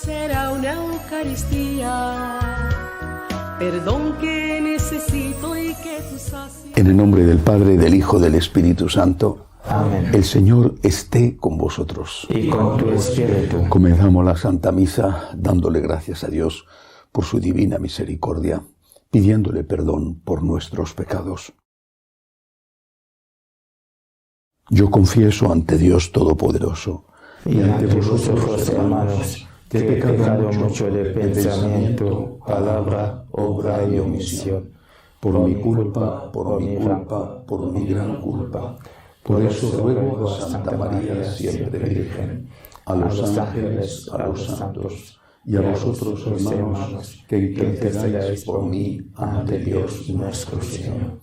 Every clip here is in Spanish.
será una Eucaristía, perdón que necesito y que tú sacias. En el nombre del Padre, del Hijo, del Espíritu Santo. Amén. El Señor esté con vosotros. Y con tu espíritu. Comenzamos la Santa Misa dándole gracias a Dios por su divina misericordia, pidiéndole perdón por nuestros pecados. Yo confieso ante Dios Todopoderoso Y ante vosotros, hermanos, que he pecado mucho de pensamiento, palabra, obra y omisión. por mi culpa, por mi gran culpa. Por eso ruego a Santa María, siempre Virgen, a los ángeles, a los santos, y a vosotros, hermanos, que intercedáis por mí ante Dios nuestro Señor.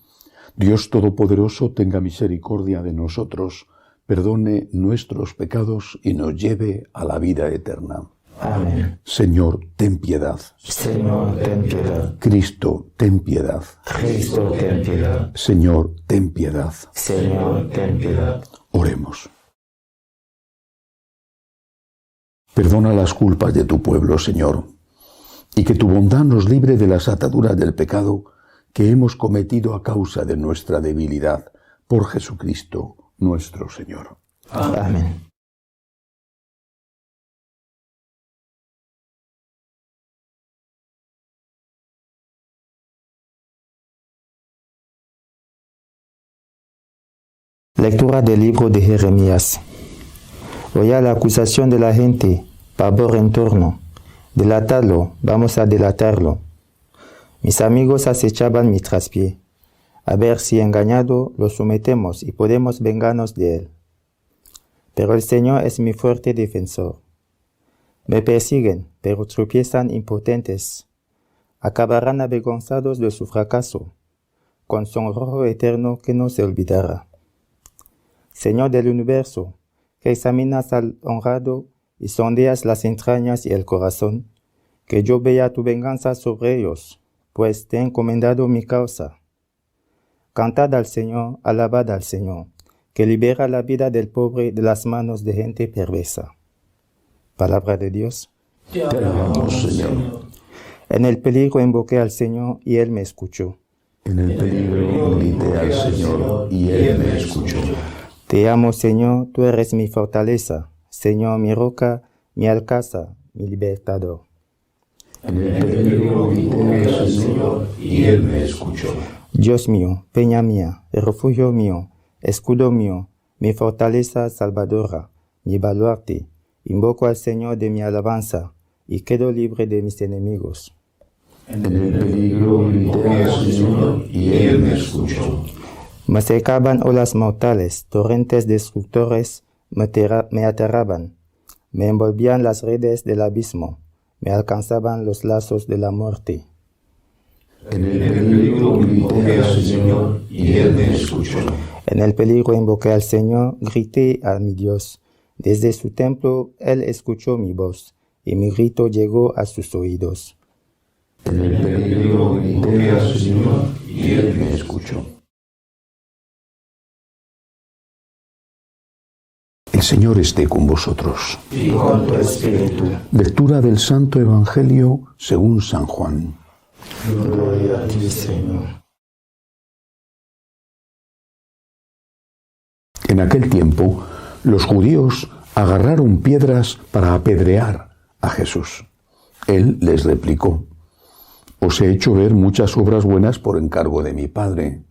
Dios Todopoderoso tenga misericordia de nosotros, perdone nuestros pecados y nos lleve a la vida eterna. Amén. Señor, ten piedad. Señor, ten piedad. Cristo, ten piedad. Cristo, ten piedad. Señor, ten piedad. Señor, ten piedad. Oremos. Perdona las culpas de tu pueblo, Señor, y que tu bondad nos libre de las ataduras del pecado que hemos cometido a causa de nuestra debilidad, por Jesucristo nuestro Señor. Amén. Lectura del libro de Jeremías. Oía la acusación de la gente, pavor en torno. Delatarlo, vamos a delatarlo. Mis amigos acechaban mi traspié. A ver si engañado lo sometemos y podemos vengarnos de él. Pero el Señor es mi fuerte defensor. Me persiguen, pero tropiezan impotentes. Acabarán avergonzados de su fracaso, con sonrojo eterno que no se olvidará. Señor del universo, que examinas al honrado y sondeas las entrañas y el corazón, que yo vea tu venganza sobre ellos, pues te he encomendado mi causa. Cantad al Señor, alabad al Señor, que libera la vida del pobre de las manos de gente perversa. Palabra de Dios. Te alabamos, Señor. En el peligro invoqué al Señor y Él me escuchó. En el peligro grité al Señor y Él me escuchó. Te amo, Señor, tú eres mi fortaleza, Señor, mi roca, mi alcázar, mi libertador. En el peligro grité al Señor y Él me escuchó. Dios mío, peña mía, refugio mío, escudo mío, mi fortaleza salvadora, mi baluarte, invoco al Señor de mi alabanza y quedo libre de mis enemigos. En el peligro grité al Señor y Él me escuchó. Me cercaban olas mortales, torrentes destructores me aterraban, me envolvían las redes del abismo, me alcanzaban los lazos de la muerte. En el peligro grité al Señor y Él me escuchó. En el peligro invoqué al Señor, grité a mi Dios. Desde su templo Él escuchó mi voz, y mi grito llegó a sus oídos. En el peligro grité al Señor y Él me escuchó. El Señor esté con vosotros. Y con tu espíritu. Lectura del Santo Evangelio según San Juan. Gloria a ti, Señor. En aquel tiempo, los judíos agarraron piedras para apedrear a Jesús. Él les replicó: Os he hecho ver muchas obras buenas por encargo de mi Padre.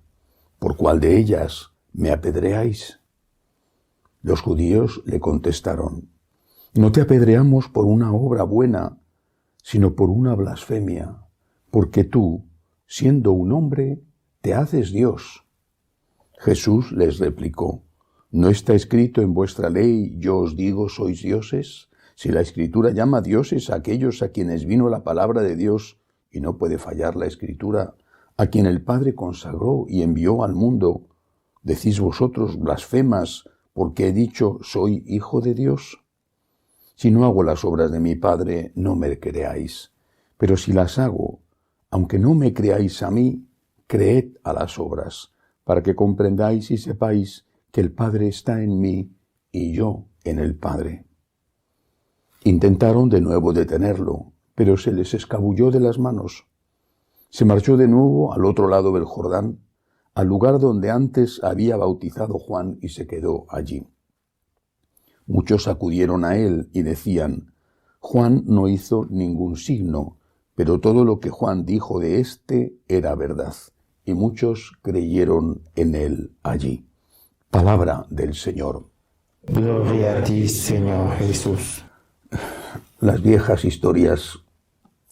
¿Por cuál de ellas me apedreáis? Los judíos le contestaron: No te apedreamos por una obra buena, sino por una blasfemia, porque tú, siendo un hombre, te haces Dios. Jesús les replicó: ¿No está escrito en vuestra ley, yo os digo, sois dioses? Si la Escritura llama dioses a aquellos a quienes vino la palabra de Dios, y no puede fallar la Escritura, a quien el Padre consagró y envió al mundo, ¿decís vosotros blasfemas porque he dicho, soy hijo de Dios? Si no hago las obras de mi Padre, no me creáis. Pero si las hago, aunque no me creáis a mí, creed a las obras, para que comprendáis y sepáis que el Padre está en mí y yo en el Padre. Intentaron de nuevo detenerlo, pero se les escabulló de las manos. Se marchó de nuevo al otro lado del Jordán, al lugar donde antes había bautizado Juan, y se quedó allí. Muchos acudieron a él y decían: Juan no hizo ningún signo, pero todo lo que Juan dijo de éste era verdad. Y muchos creyeron en él allí. Palabra del Señor. Gloria a ti, Señor Jesús. Las viejas historias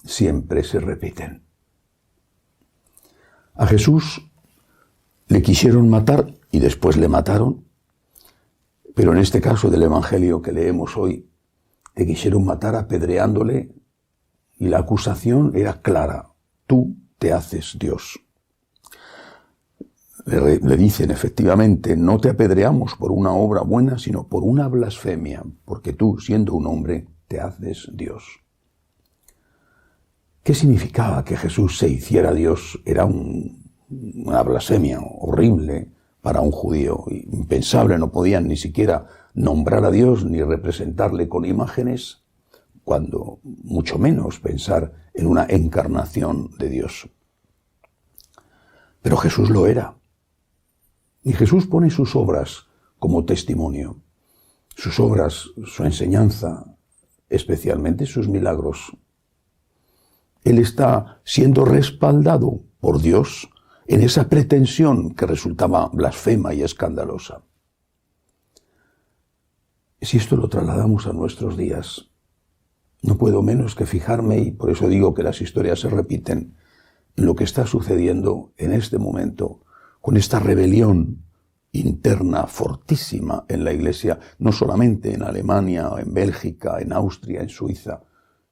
siempre se repiten. A Jesús le quisieron matar y después le mataron, pero en este caso del Evangelio que leemos hoy, le quisieron matar apedreándole y la acusación era clara: tú te haces Dios. Le dicen efectivamente: no te apedreamos por una obra buena, sino por una blasfemia, porque tú, siendo un hombre, te haces Dios. ¿Qué significaba que Jesús se hiciera Dios? Era una blasfemia horrible para un judío, impensable. No podían ni siquiera nombrar a Dios ni representarle con imágenes, cuando mucho menos pensar en una encarnación de Dios. Pero Jesús lo era. Y Jesús pone sus obras como testimonio. Sus obras, su enseñanza, especialmente sus milagros. Él está siendo respaldado por Dios en esa pretensión que resultaba blasfema y escandalosa. Si esto lo trasladamos a nuestros días, no puedo menos que fijarme, y por eso digo que las historias se repiten, en lo que está sucediendo en este momento con esta rebelión interna fortísima en la Iglesia, no solamente en Alemania, en Bélgica, en Austria, en Suiza,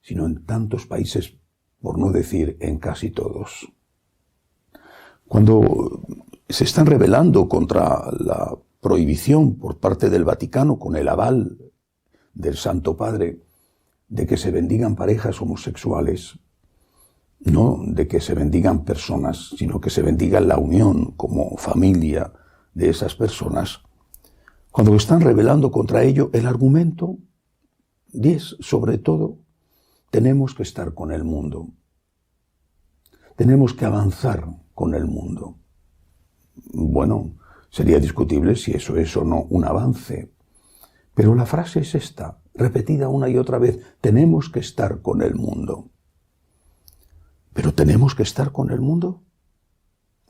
sino en tantos países, por no decir en casi todos. Cuando se están rebelando contra la prohibición por parte del Vaticano, con el aval del Santo Padre, de que se bendigan parejas homosexuales, no de que se bendigan personas, sino que se bendiga la unión como familia de esas personas. Cuando están rebelando contra ello, el argumento es, sobre todo, tenemos que estar con el mundo. Tenemos que avanzar con el mundo. Bueno, sería discutible si eso es o no un avance. Pero la frase es esta, repetida una y otra vez: tenemos que estar con el mundo. ¿Pero tenemos que estar con el mundo?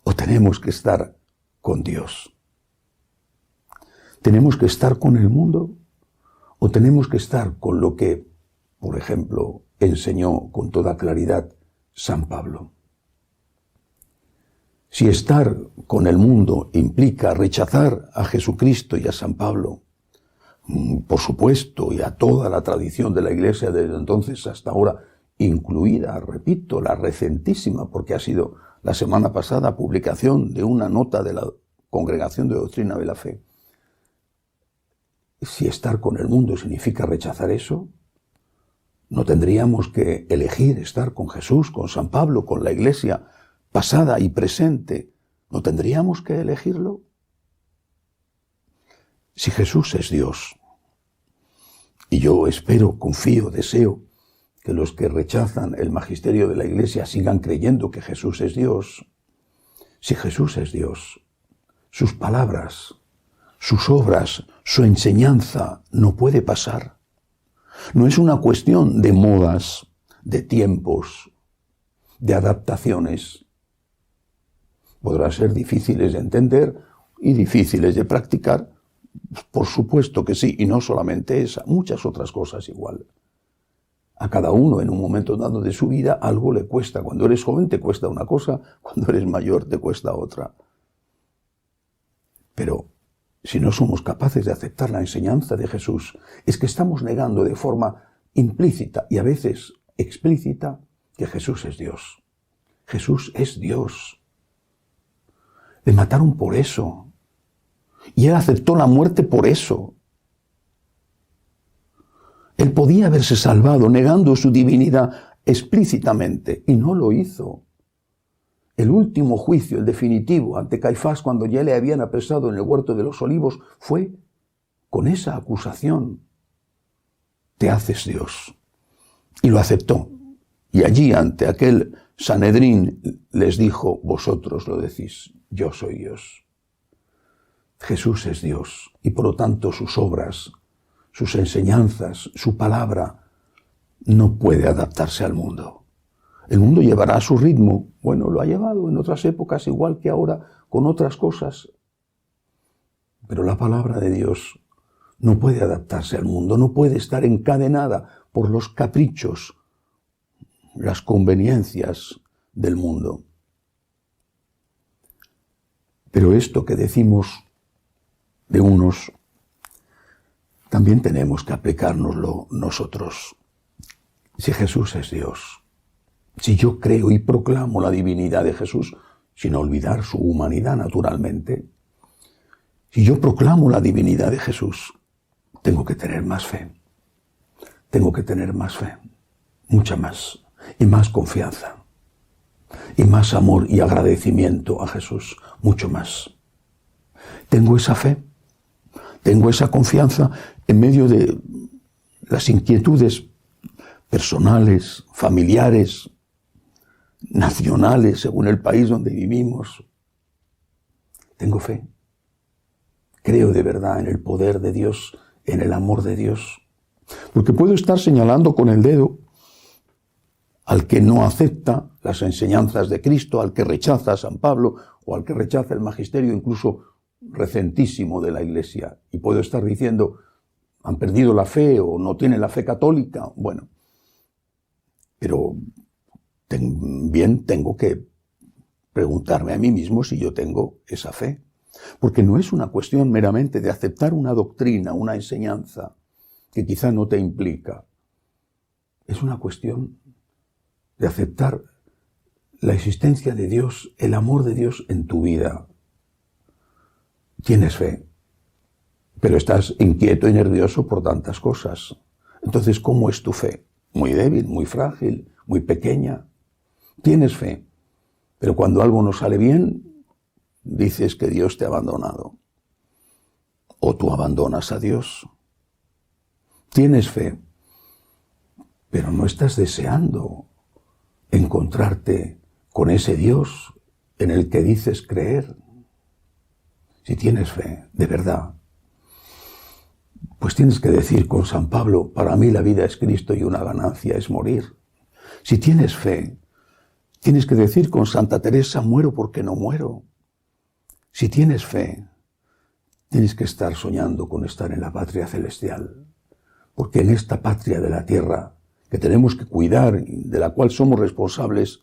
¿O tenemos que estar con Dios? ¿Tenemos que estar con el mundo? ¿O tenemos que estar con lo que, por ejemplo, enseñó con toda claridad San Pablo? Si estar con el mundo implica rechazar a Jesucristo y a San Pablo, por supuesto, y a toda la tradición de la Iglesia desde entonces hasta ahora, incluida, repito, la recentísima, porque ha sido la semana pasada publicación de una nota de la Congregación de Doctrina de la Fe. Si estar con el mundo significa rechazar eso, ¿no tendríamos que elegir estar con Jesús, con San Pablo, con la Iglesia pasada y presente? ¿No tendríamos que elegirlo? Si Jesús es Dios, y yo espero, confío, deseo que los que rechazan el magisterio de la Iglesia sigan creyendo que Jesús es Dios. Si Jesús es Dios, sus palabras, sus obras, su enseñanza no puede pasar. No es una cuestión de modas, de tiempos, de adaptaciones. Podrán ser difíciles de entender y difíciles de practicar, por supuesto que sí, y no solamente esa, muchas otras cosas igual. A cada uno en un momento dado de su vida algo le cuesta. Cuando eres joven te cuesta una cosa, cuando eres mayor te cuesta otra. Pero si no somos capaces de aceptar la enseñanza de Jesús, es que estamos negando de forma implícita y a veces explícita que Jesús es Dios. Jesús es Dios. Le mataron por eso. Y Él aceptó la muerte por eso. Él podía haberse salvado negando su divinidad explícitamente y no lo hizo. El último juicio, el definitivo, ante Caifás, cuando ya le habían apresado en el huerto de los Olivos, fue con esa acusación. te haces Dios. Y lo aceptó. Y allí, ante aquel Sanedrín, les dijo, vosotros lo decís, yo soy Dios. Jesús es Dios, y por lo tanto sus obras, sus enseñanzas, su palabra, no puede adaptarse al mundo. El mundo llevará a su ritmo. Bueno, lo ha llevado en otras épocas, igual que ahora, con otras cosas. Pero la palabra de Dios no puede adaptarse al mundo, no puede estar encadenada por los caprichos, las conveniencias del mundo. Pero esto que decimos de unos, también tenemos que aplicárnoslo nosotros. Si Jesús es Dios, si yo creo y proclamo la divinidad de Jesús, sin olvidar su humanidad naturalmente, si yo proclamo la divinidad de Jesús, tengo que tener más fe. Tengo que tener más fe, mucha más, y más confianza, y más amor y agradecimiento a Jesús, mucho más. Tengo esa fe, tengo esa confianza en medio de las inquietudes personales, familiares, nacionales, según el país donde vivimos. Tengo fe. Creo de verdad en el poder de Dios, en el amor de Dios. Porque puedo estar señalando con el dedo al que no acepta las enseñanzas de Cristo, al que rechaza a San Pablo o al que rechaza el magisterio incluso recentísimo de la Iglesia. Y puedo estar diciendo, han perdido la fe o no tienen la fe católica. Bueno, pero también tengo que preguntarme a mí mismo si yo tengo esa fe. Porque no es una cuestión meramente de aceptar una doctrina, una enseñanza que quizá no te implica. Es una cuestión de aceptar la existencia de Dios, el amor de Dios en tu vida. Tienes fe, pero estás inquieto y nervioso por tantas cosas. Entonces, ¿cómo es tu fe? Muy débil, muy frágil, muy pequeña. Tienes fe, pero cuando algo no sale bien, dices que Dios te ha abandonado. O tú abandonas a Dios. Tienes fe, pero no estás deseando encontrarte con ese Dios en el que dices creer. Si tienes fe, de verdad, pues tienes que decir con San Pablo, para mí la vida es Cristo y una ganancia es morir. Si tienes fe, tienes que decir con Santa Teresa, muero porque no muero. Si tienes fe, tienes que estar soñando con estar en la patria celestial, porque en esta patria de la tierra, que tenemos que cuidar, de la cual somos responsables,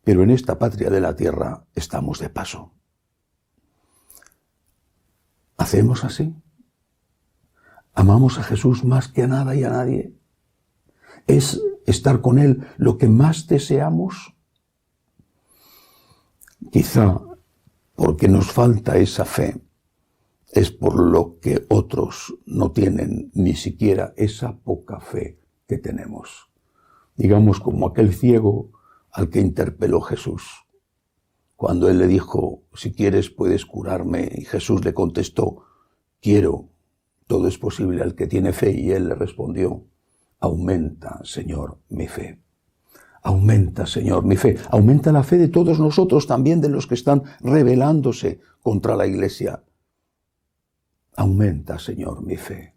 pero en esta patria de la tierra estamos de paso. ¿Hacemos así? ¿Amamos a Jesús más que a nada y a nadie? ¿Es estar con Él lo que más deseamos? Quizá porque nos falta esa fe, es por lo que otros no tienen ni siquiera esa poca fe que tenemos. Digamos como aquel ciego al que interpeló Jesús. Cuando él le dijo, si quieres puedes curarme, y Jesús le contestó, quiero, todo es posible al que tiene fe, y él le respondió, aumenta, Señor, mi fe. Aumenta, Señor, mi fe. Aumenta la fe de todos nosotros, también de los que están rebelándose contra la Iglesia. Aumenta, Señor, mi fe.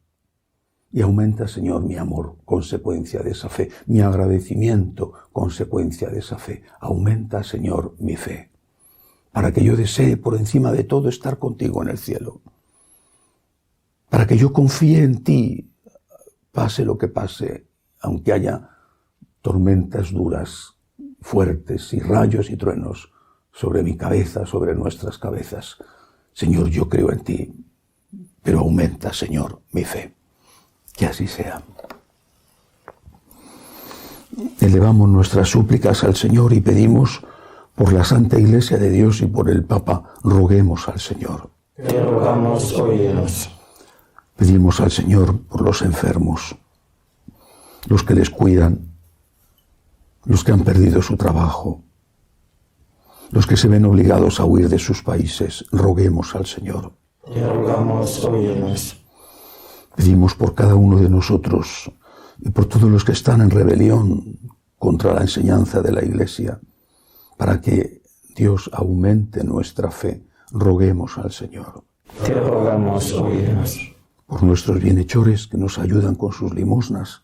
Y aumenta, Señor, mi amor, consecuencia de esa fe. Mi agradecimiento, consecuencia de esa fe. Aumenta, Señor, mi fe. Para que yo desee por encima de todo estar contigo en el cielo. Para que yo confíe en ti, pase lo que pase, aunque haya tormentas duras, fuertes y rayos y truenos sobre mi cabeza, sobre nuestras cabezas. Señor, yo creo en ti, pero aumenta, Señor, mi fe. Que así sea. Elevamos nuestras súplicas al Señor y pedimos por la Santa Iglesia de Dios y por el Papa, roguemos al Señor. Te rogamos, óyenos. Pedimos al Señor por los enfermos, los que les cuidan, los que han perdido su trabajo, los que se ven obligados a huir de sus países. Roguemos al Señor. Te rogamos, óyenos. Pedimos por cada uno de nosotros y por todos los que están en rebelión contra la enseñanza de la Iglesia, para que Dios aumente nuestra fe, roguemos al Señor. Te rogamos, óyenos. Por nuestros bienhechores que nos ayudan con sus limosnas,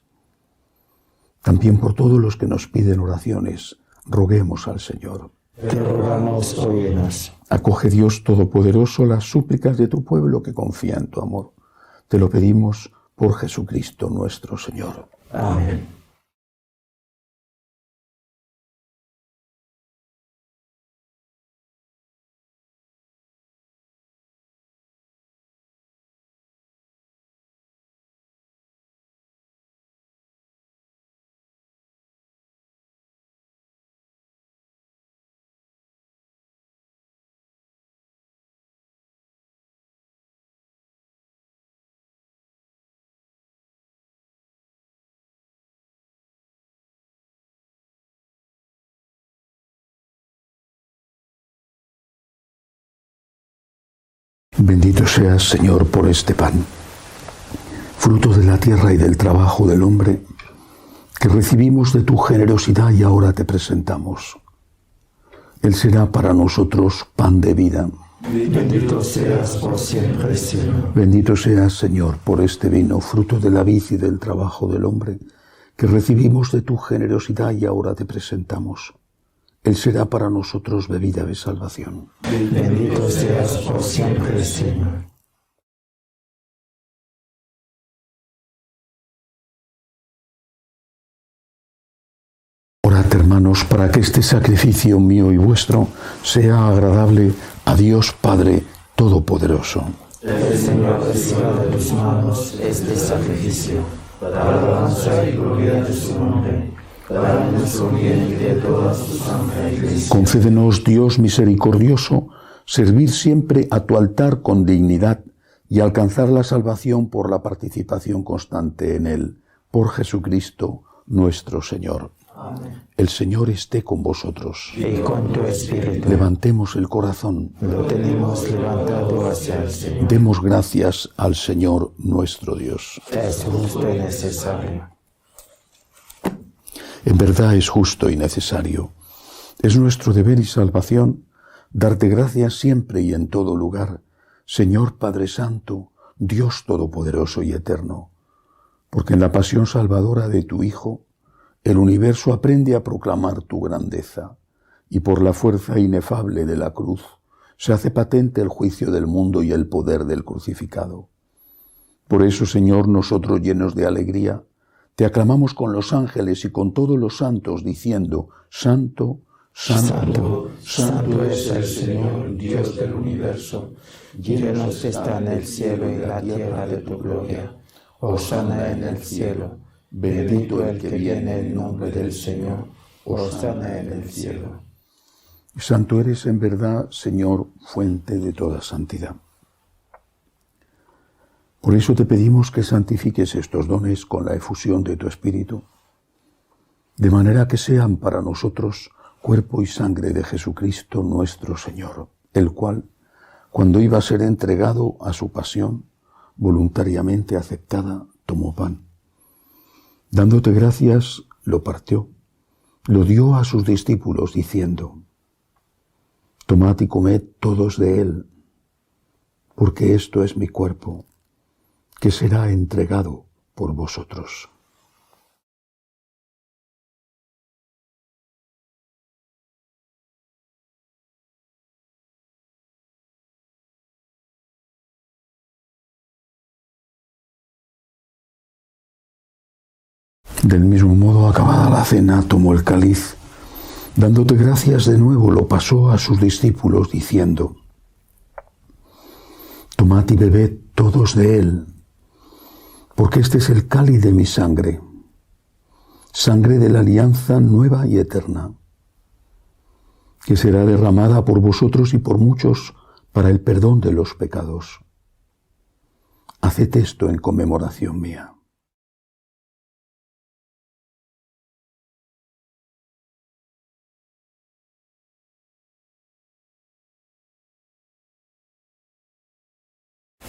también por todos los que nos piden oraciones, roguemos al Señor. Te rogamos, óyenos. Acoge, Dios Todopoderoso, las súplicas de tu pueblo que confía en tu amor. Te lo pedimos por Jesucristo nuestro Señor. Amén. Bendito seas, Señor, por este pan, fruto de la tierra y del trabajo del hombre, que recibimos de tu generosidad y ahora te presentamos. Él será para nosotros pan de vida. Bendito seas por siempre, Señor. Bendito seas, Señor, por este vino, fruto de la vid y del trabajo del hombre, que recibimos de tu generosidad y ahora te presentamos. Él será para nosotros bebida de salvación. Bendito seas por siempre, Señor. Orad, hermanos, para que este sacrificio mío y vuestro sea agradable a Dios Padre Todopoderoso. El Señor reciba de tus manos este sacrificio, para alabanza y gloria de su nombre, para nuestro bien y de toda su santa Iglesia. Concédenos, Dios misericordioso, servir siempre a tu altar con dignidad y alcanzar la salvación por la participación constante en él. Por Jesucristo nuestro Señor. Amén. El Señor esté con vosotros. Y con tu espíritu. Levantemos el corazón. Lo tenemos levantado hacia el Señor. Demos gracias al Señor nuestro Dios. Es justo y necesario. En verdad es justo y necesario. Es nuestro deber y salvación darte gracias siempre y en todo lugar, Señor Padre Santo, Dios Todopoderoso y Eterno, porque en la pasión salvadora de tu Hijo, el universo aprende a proclamar tu grandeza, y por la fuerza inefable de la cruz se hace patente el juicio del mundo y el poder del crucificado. Por eso, Señor, nosotros llenos de alegría, te aclamamos con los ángeles y con todos los santos, diciendo: Santo, Santo, Santo es el Señor, Dios del universo. Llenos están el cielo y la tierra de tu gloria. Hosana en el cielo. Bendito el que viene en nombre del Señor. Hosana en el cielo. Santo eres en verdad, Señor, fuente de toda santidad. Por eso te pedimos que santifiques estos dones con la efusión de tu Espíritu, de manera que sean para nosotros cuerpo y sangre de Jesucristo nuestro Señor, el cual, cuando iba a ser entregado a su pasión, voluntariamente aceptada, tomó pan. Dándote gracias, lo partió, lo dio a sus discípulos, diciendo: Tomad y comed todos de él, porque esto es mi cuerpo, que será entregado por vosotros. Del mismo modo, acabada la cena, tomó el cáliz, dándote gracias de nuevo, lo pasó a sus discípulos, diciendo: Tomad y bebed todos de él, porque este es el cáliz de mi sangre, sangre de la alianza nueva y eterna, que será derramada por vosotros y por muchos para el perdón de los pecados. Haced esto en conmemoración mía.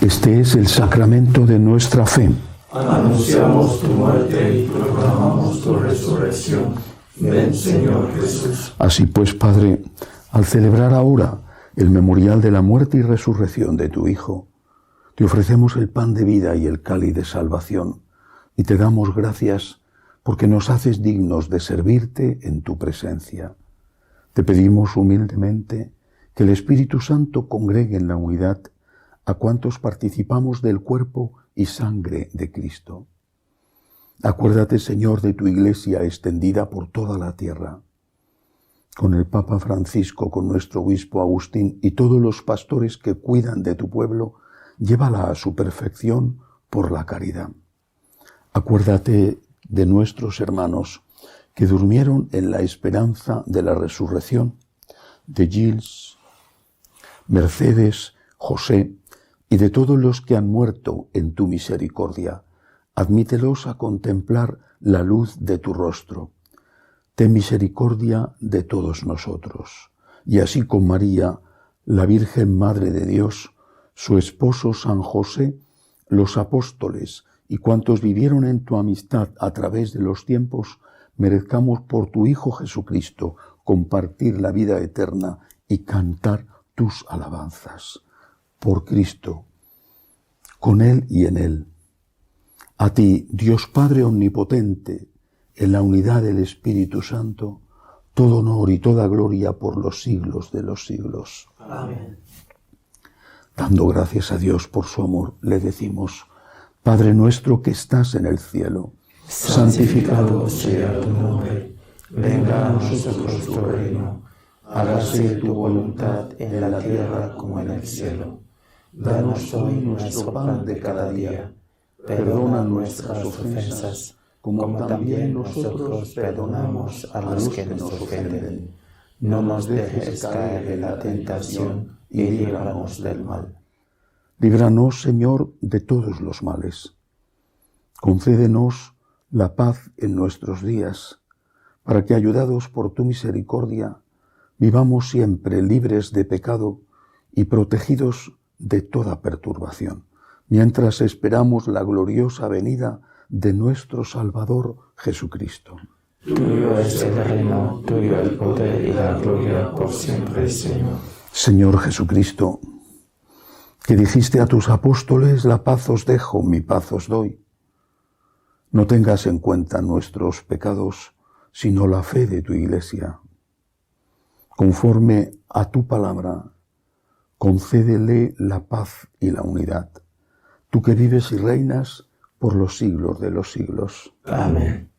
Este es el sacramento de nuestra fe. Anunciamos tu muerte y proclamamos tu resurrección. Ven, Señor Jesús. Así pues, Padre, al celebrar ahora el memorial de la muerte y resurrección de tu Hijo, te ofrecemos el pan de vida y el cáliz de salvación, y te damos gracias porque nos haces dignos de servirte en tu presencia. Te pedimos humildemente que el Espíritu Santo congregue en la unidad a cuantos participamos del cuerpo y sangre de Cristo. Acuérdate, Señor, de tu Iglesia extendida por toda la tierra, con el Papa Francisco, con nuestro obispo Agustín y todos los pastores que cuidan de tu pueblo, llévala a su perfección por la caridad. Acuérdate de nuestros hermanos que durmieron en la esperanza de la resurrección, de Gilles, Mercedes, José y de todos los que han muerto en tu misericordia. Admítelos a contemplar la luz de tu rostro. Ten misericordia de todos nosotros. Y así con María, la Virgen Madre de Dios, su esposo San José, los apóstoles y cuantos vivieron en tu amistad a través de los tiempos, merezcamos por tu Hijo Jesucristo compartir la vida eterna y cantar tus alabanzas. Por Cristo, con Él y en Él. A ti, Dios Padre Omnipotente, en la unidad del Espíritu Santo, todo honor y toda gloria por los siglos de los siglos. Amén. Dando gracias a Dios por su amor, le decimos: Padre nuestro que estás en el cielo, Santificado sea tu nombre. Venga a nosotros tu reino. Hágase tu voluntad en la tierra como en el cielo. Danos hoy nuestro pan de cada día. Perdona nuestras ofensas, como también nosotros perdonamos a los que nos ofenden. No nos dejes caer en la tentación y líbranos del mal. líbranos, Señor, de todos los males. Concédenos la paz en nuestros días, para que, ayudados por tu misericordia, vivamos siempre libres de pecado y protegidos de toda perturbación, mientras esperamos la gloriosa venida de nuestro Salvador Jesucristo. Tuyo es el reino, tuyo el poder y la gloria por siempre, Señor. Señor Jesucristo, que dijiste a tus apóstoles: la paz os dejo, mi paz os doy. No tengas en cuenta nuestros pecados, sino la fe de tu Iglesia. Conforme a tu palabra, concédele la paz y la unidad, tú que vives y reinas por los siglos de los siglos. Amén.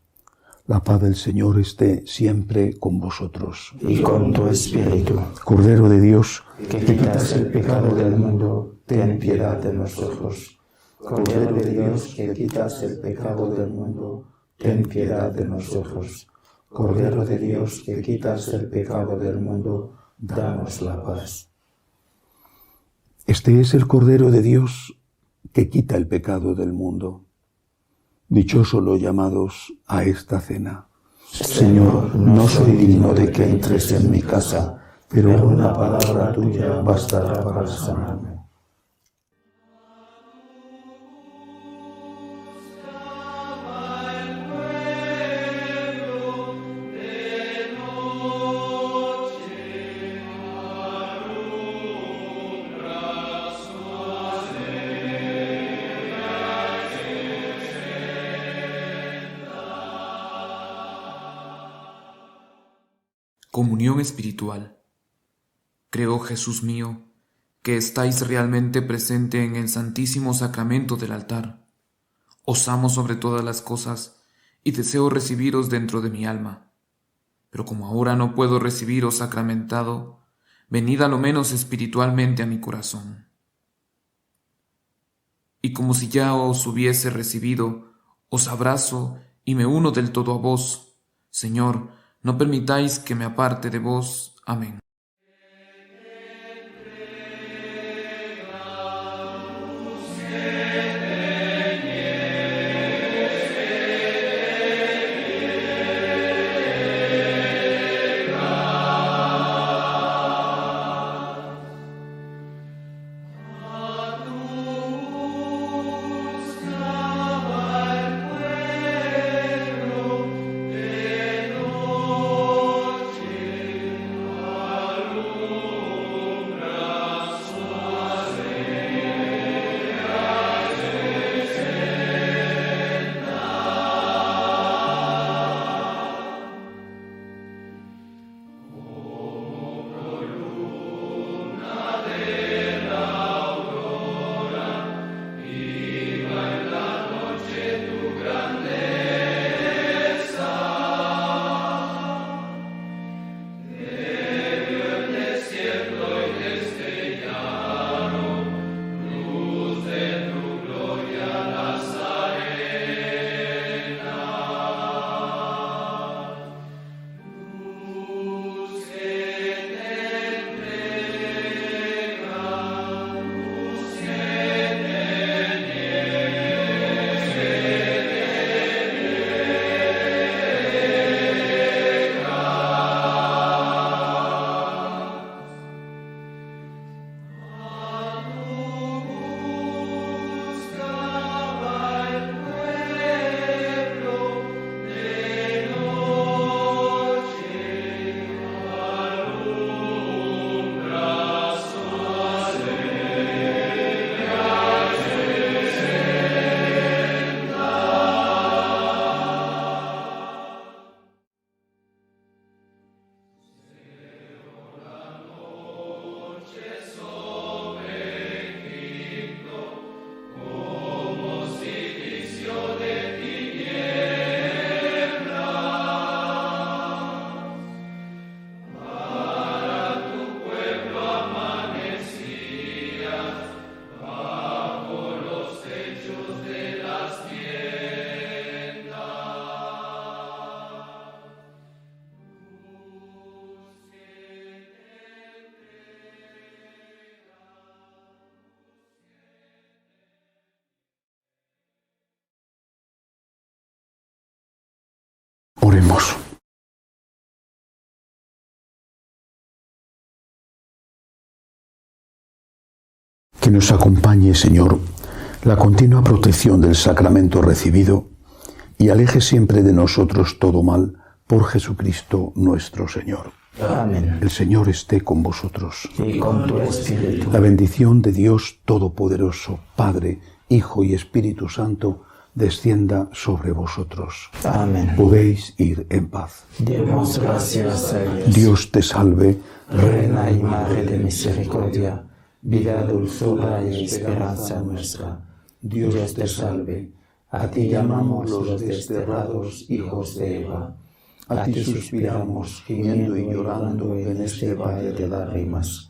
La paz del Señor esté siempre con vosotros. Y con tu espíritu. Cordero de Dios, Que quitas el pecado del mundo, ten piedad de nosotros. Cordero de Dios, que quitas el pecado del mundo, ten piedad de nosotros. Cordero de Dios, que quitas el pecado del mundo, danos la paz. este es el Cordero de Dios que quita el pecado del mundo. Dichosos los llamados a esta cena. Señor, no soy digno de que entres en mi casa, pero una palabra tuya bastará para sanarme. Comunión espiritual. Creo, Jesús mío, que estáis realmente presente en el Santísimo Sacramento del altar. Os amo sobre todas las cosas y deseo recibiros dentro de mi alma. Pero como ahora no puedo recibiros sacramentado, venid a lo menos espiritualmente a mi corazón. Y como si ya os hubiese recibido, os abrazo y me uno del todo a vos. Señor, no permitáis que me aparte de vos. Amén. Oremos. Que nos acompañe, Señor, la continua protección del sacramento recibido y aleje siempre de nosotros todo mal por Jesucristo nuestro Señor. Amén. El Señor esté con vosotros. Y con tu espíritu. La bendición de Dios Todopoderoso, Padre, Hijo y Espíritu Santo, descienda sobre vosotros. Amén. Podéis ir en paz. Demos gracias a Dios. Dios te salve, Reina y Madre de misericordia, vida, dulzura y esperanza nuestra. Dios te salve. A ti llamamos los desterrados hijos de Eva. A ti suspiramos, gimiendo y llorando en este valle de lágrimas.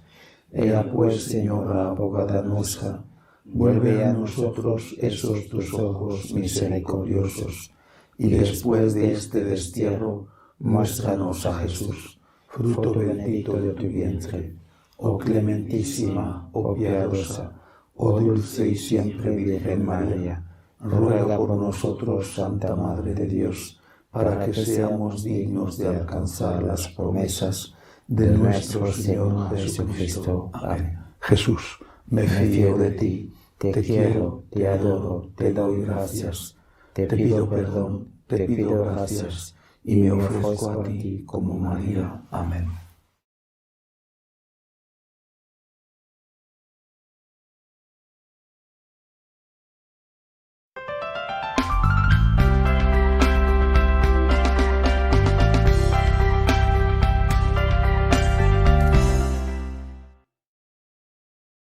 Ea pues, Señora, abogada nuestra, vuelve a nosotros esos tus ojos misericordiosos, y después de este destierro, muéstranos a Jesús, fruto bendito de tu vientre. Oh clementísima, oh piadosa, oh dulce y siempre Virgen María, ruega por nosotros, Santa Madre de Dios, para que seamos dignos de alcanzar las promesas de nuestro Señor Jesucristo. Amén. Jesús, me fío de ti, te quiero, te adoro, te doy gracias, te pido perdón, te pido gracias, y me ofrezco a ti como María. Amén.